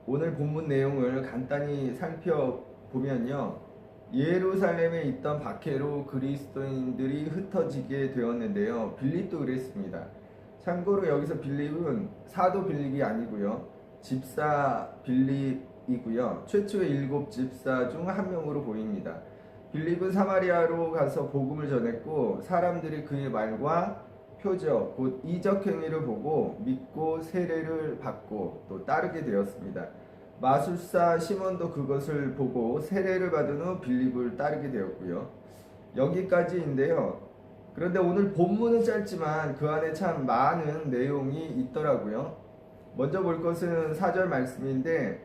오늘 본문 내용을 간단히 살펴보면요. 예루살렘에 있던 박해로 그리스도인들이 흩어지게 되었는데요. 빌립도 그랬습니다. 참고로 여기서 빌립은 사도 빌립이 아니고요. 집사 빌립이고요. 최초의 7집사 중 한 명으로 보입니다. 빌립은 사마리아로 가서 복음을 전했고 사람들이 그의 말과 표적, 곧 이적 행위를 보고 믿고 세례를 받고 또 따르게 되었습니다. 마술사 시몬도 그것을 보고 세례를 받은 후 빌립을 따르게 되었고요. 여기까지인데요. 그런데 오늘 본문은 짧지만 그 안에 참 많은 내용이 있더라고요. 먼저 볼 것은 4절 말씀인데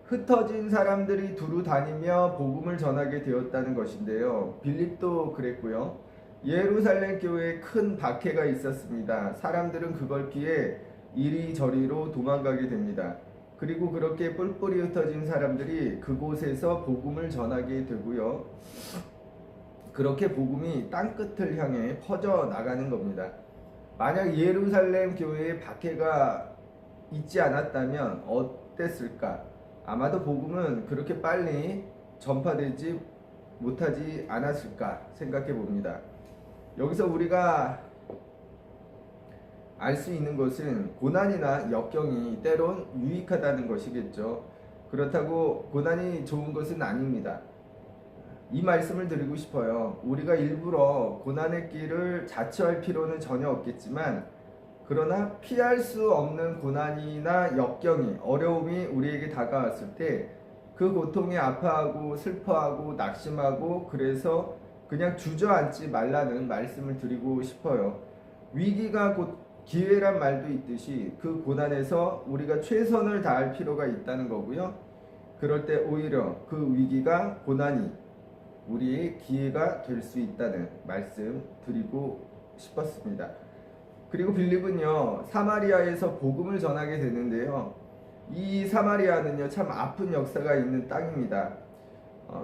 흩어진 사람들이 두루 다니며 복음을 전하게 되었다는 것인데요. 빌립도 그랬고요. 예루살렘 교회에 큰 박해가 있었습니다. 사람들은 그걸 피해 이리저리로 도망가게 됩니다. 그리고 그렇게 뿔뿔이 흩어진 사람들이 그곳에서 복음을 전하게 되고요. 그렇게 복음이 땅끝을 향해 퍼져 나가는 겁니다. 만약 예루살렘 교회에 박해가 있지 않았다면 어땠을까? 아마도 복음은 그렇게 빨리 전파되지 못하지 않았을까 생각해 봅니다. 여기서 우리가 알 수 있는 것은 고난이나 역경이 때론 유익하다는 것이겠죠. 그렇다고 고난이 좋은 것은 아닙니다. 이 말씀을 드리고 싶어요. 우리가 일부러 고난의 길을 자처할 필요는 전혀 없겠지만 그러나 피할 수 없는 고난이나 역경이 어려움이 우리에게 다가왔을 때 그 고통에 아파하고 슬퍼하고 낙심하고 그래서 그냥 주저앉지 말라는 말씀을 드리고 싶어요. 위기가 곧 기회란 말도 있듯이 그 고난에서 우리가 최선을 다할 필요가 있다는 거고요. 그럴 때 오히려 그 위기가 고난이 우리의 기회가 될 수 있다는 말씀 드리고 싶었습니다. 그리고 빌립은요 사마리아에서 복음을 전하게 되는데요. 이 사마리아는요 참 아픈 역사가 있는 땅입니다.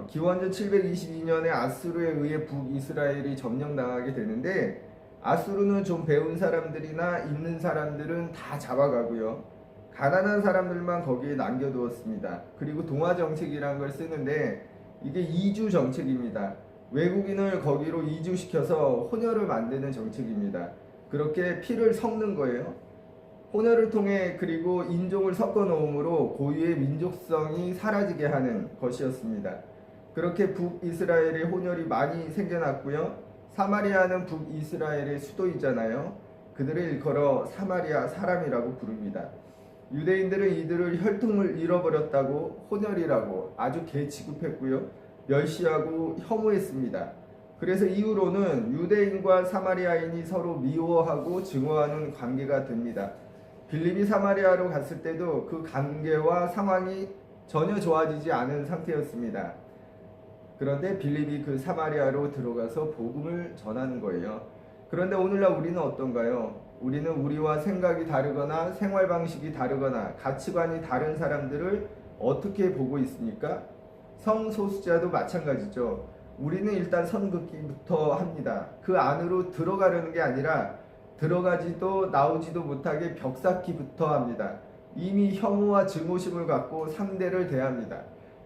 기원전 722년에 아수르에 의해 북이스라엘이 점령당하게 되는데 아수르는 좀 배운 사람들이나 있는 사람들은 다 잡아가고요. 가난한 사람들만 거기에 남겨두었습니다. 그리고 동화 정책이라는 걸 쓰는데 이게 이주 정책입니다. 외국인을 거기로 이주시켜서 혼혈을 만드는 정책입니다. 그렇게 피를 섞는 거예요. 혼혈을 통해 그리고 인종을 섞어 놓음으로 고유의 민족성이 사라지게 하는 것이었습니다. 그렇게 북이스라엘에 혼혈이 많이 생겨났고요. 사마리아는 북이스라엘의 수도이잖아요. 그들을 일컬어 사마리아 사람이라고 부릅니다. 유대인들은 이들을 혈통을 잃어버렸다고 혼혈이라고 아주 개취급했고요. 멸시하고 혐오했습니다. 그래서 이후로는 유대인과 사마리아인이 서로 미워하고 증오하는 관계가 됩니다. 빌립이 사마리아로 갔을 때도 그 관계와 상황이 전혀 좋아지지 않은 상태였습니다. 그런데 빌립이 그 사마리아로 들어가서 복음을 전하는 거예요. 그런데 오늘날 우리는 어떤가요? 우리는 우리와 생각이 다르거나 생활 방식이 다르거나 가치관이 다른 사람들을 어떻게 보고 있습니까? 성소수자도 마찬가지죠. 우리는 일단 선긋기부터 합니다. 그 안으로 들어가려는 게 아니라 들어가지도 나오지도 못하게 벽쌓기부터 합니다. 이미 혐오와 증오심을 갖고 상대를 대합니다.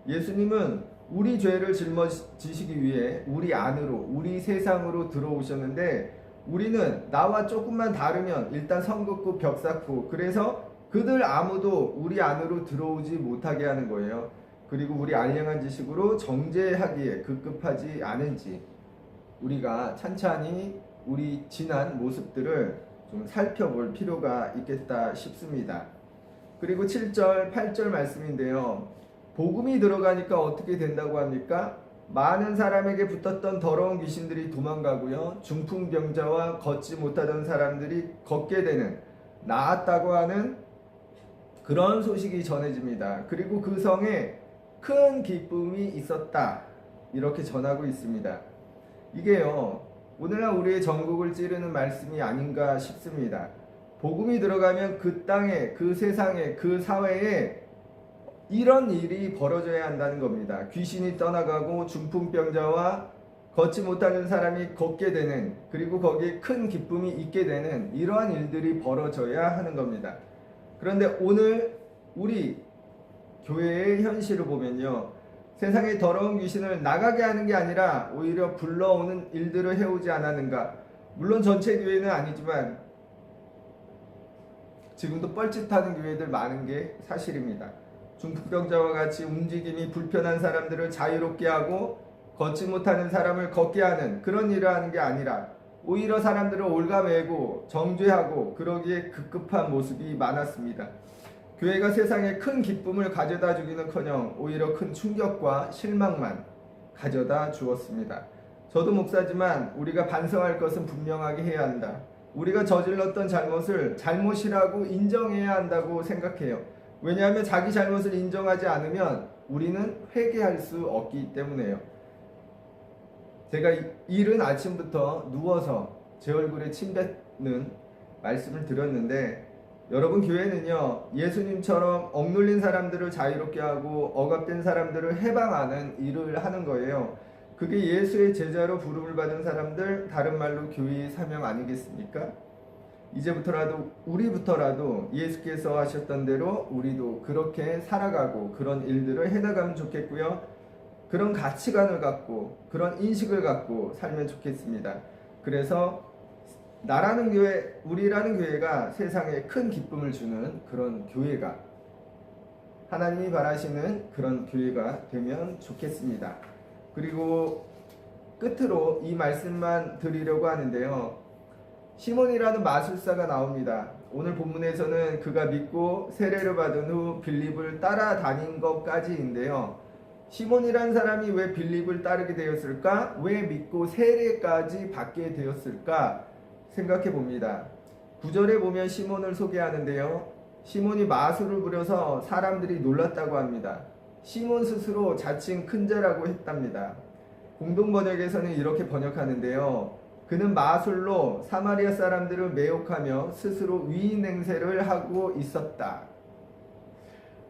예수님은 우리 죄를 짊어지시기 위해 우리 안으로, 우리 세상으로 들어오셨는데 우리는 나와 조금만 다르면 일단 선긋고 벽쌓고 그래서 그들 아무도 우리 안으로 들어오지 못하게 하는 거예요. 그리고 우리 알량한 지식으로 정죄하기에 급급하지 않은지 우리가 찬찬히 우리 지난 모습들을 좀 살펴볼 필요가 있겠다 싶습니다. 그리고 7절, 8절 말씀인데요. 복음이 들어가니까 어떻게 된다고 합니까? 많은 사람에게 붙었던 더러운 귀신들이 도망가고요. 중풍병자와 걷지 못하던 사람들이 걷게 되는 나았다고 하는 그런 소식이 전해집니다. 그리고 그 성에 큰 기쁨이 있었다. 이렇게 전하고 있습니다. 이게요. 오늘날 우리의 전국을 찌르는 말씀이 아닌가 싶습니다. 복음이 들어가면 그 땅에, 그 세상에, 그 사회에 이런 일이 벌어져야 한다는 겁니다. 귀신이 떠나가고 중풍병자와 걷지 못하는 사람이 걷게 되는 그리고 거기에 큰 기쁨이 있게 되는 이러한 일들이 벌어져야 하는 겁니다. 그런데 오늘 우리 교회의 현실을 보면요, 세상의 더러운 귀신을 나가게 하는 게 아니라 오히려 불러오는 일들을 해오지 않았는가. 물론 전체 교회는 아니지만 지금도 뻘짓하는 교회들 많은 게 사실입니다. 중풍병자와 같이 움직임이 불편한 사람들을 자유롭게 하고 걷지 못하는 사람을 걷게 하는 그런 일을 하는 게 아니라 오히려 사람들을 올가매고 정죄하고 그러기에 급급한 모습이 많았습니다. 교회가 세상에 큰 기쁨을 가져다 주기는커녕 오히려 큰 충격과 실망만 가져다 주었습니다. 저도 목사지만 우리가 반성할 것은 분명하게 해야 한다. 우리가 저질렀던 잘못을 잘못이라고 인정해야 한다고 생각해요. 왜냐하면 자기 잘못을 인정하지 않으면 우리는 회개할 수 없기 때문에요. 제가 이른 아침부터 누워서 제 얼굴에 침 뱉는 말씀을 드렸는데, 여러분, 교회는요, 예수님처럼 억눌린 사람들을 자유롭게 하고 억압된 사람들을 해방하는 일을 하는 거예요. 그게 예수의 제자로 부름을 받은 사람들, 다른 말로 교회의 사명 아니겠습니까? 이제부터라도 우리부터라도 예수께서 하셨던 대로 우리도 그렇게 살아가고 그런 일들을 해나가면 좋겠고요. 그런 가치관을 갖고 그런 인식을 갖고 살면 좋겠습니다. 그래서 나라는 교회, 우리라는 교회가 세상에 큰 기쁨을 주는 그런 교회가, 하나님이 바라시는 그런 교회가 되면 좋겠습니다. 그리고 끝으로 이 말씀만 드리려고 하는데요, 시몬이라는 마술사가 나옵니다. 오늘 본문에서는 그가 믿고 세례를 받은 후 빌립을 따라다닌 것까지인데요, 시몬이라는 사람이 왜 빌립을 따르게 되었을까? 왜 믿고 세례까지 받게 되었을까? 생각해 봅니다. 9절에 보면 시몬을 소개하는데요, 시몬이 마술을 부려서 사람들이 놀랐다고 합니다. 시몬 스스로 자칭 큰 자라고 했답니다. 공동번역에서는 이렇게 번역하는데요, 그는 마술로 사마리아 사람들을 매혹하며 스스로 위인 행세를 하고 있었다.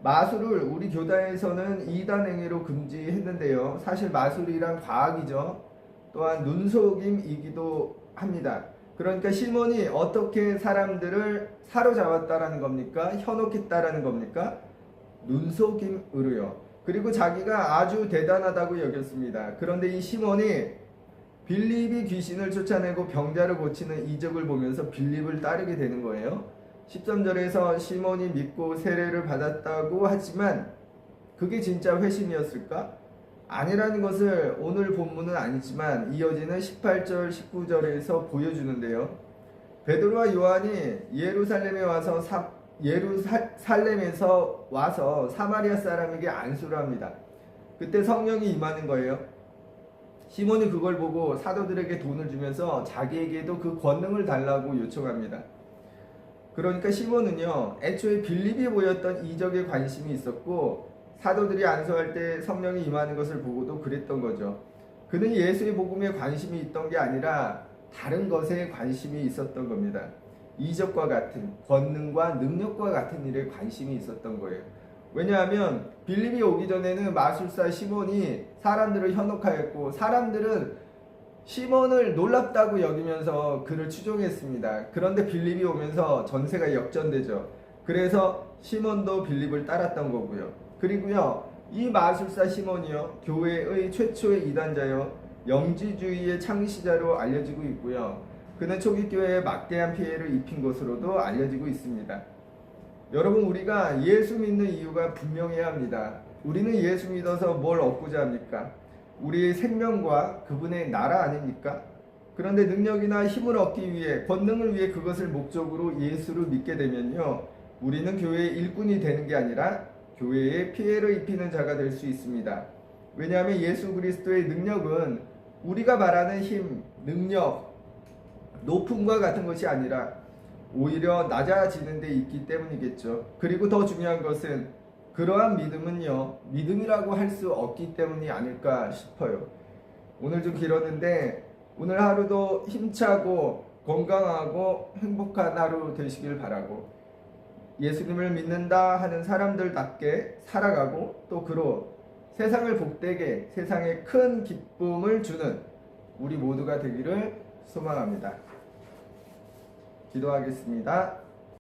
마술을 우리 교단에서는 이단 행위로 금지했는데요, 사실 마술이란 과학이죠. 또한 눈속임이기도 합니다. 그러니까 시몬이 어떻게 사람들을 사로잡았다라는 겁니까? 현혹했다라는 겁니까? 눈속임으로요. 그리고 자기가 아주 대단하다고 여겼습니다. 그런데 이 시몬이 빌립이 귀신을 쫓아내고 병자를 고치는 이적을 보면서 빌립을 따르게 되는 거예요. 13절에서 시몬이 믿고 세례를 받았다고 하지만 그게 진짜 회심이었을까? 아니라는 것을 오늘 본문은 아니지만 이어지는 18절, 19절에서 보여주는데요. 베드로와 요한이 예루살렘에서 와서 사마리아 사람에게 안수를 합니다. 그때 성령이 임하는 거예요. 시몬이 그걸 보고 사도들에게 돈을 주면서 자기에게도 그 권능을 달라고 요청합니다. 그러니까 시몬은요, 애초에 빌립이 보였던 이적에 관심이 있었고 사도들이 안수할 때 성령이 임하는 것을 보고도 그랬던 거죠. 그는 예수의 복음에 관심이 있던 게 아니라 다른 것에 관심이 있었던 겁니다. 이적과 같은, 권능과 능력과 같은 일에 관심이 있었던 거예요. 왜냐하면 빌립이 오기 전에는 마술사 시몬이 사람들을 현혹하였고 사람들은 시몬을 놀랍다고 여기면서 그를 추종했습니다. 그런데 빌립이 오면서 전세가 역전되죠. 그래서 시몬도 빌립을 따랐던 거고요. 그리고요, 이 마술사 시몬이요, 교회의 최초의 이단자요, 영지주의의 창시자로 알려지고 있고요. 그는 초기 교회에 막대한 피해를 입힌 것으로도 알려지고 있습니다. 여러분, 우리가 예수 믿는 이유가 분명해야 합니다. 우리는 예수 믿어서 뭘 얻고자 합니까? 우리의 생명과 그분의 나라 아닙니까? 그런데 능력이나 힘을 얻기 위해, 권능을 위해 그것을 목적으로 예수를 믿게 되면요, 우리는 교회의 일꾼이 되는 게 아니라 교회에 피해를 입히는 자가 될 수 있습니다. 왜냐하면 예수 그리스도의 능력은 우리가 말하는 힘, 능력, 높음과 같은 것이 아니라 오히려 낮아지는 데 있기 때문이겠죠. 그리고 더 중요한 것은 그러한 믿음은요, 믿음이라고 할 수 없기 때문이 아닐까 싶어요. 오늘 좀 길었는데 오늘 하루도 힘차고 건강하고 행복한 하루 되시길 바라고, 예수님을 믿는다 하는 사람들답게 살아가고 또 그로 세상을 복되게, 세상에 큰 기쁨을 주는 우리 모두가 되기를 소망합니다. 기도하겠습니다.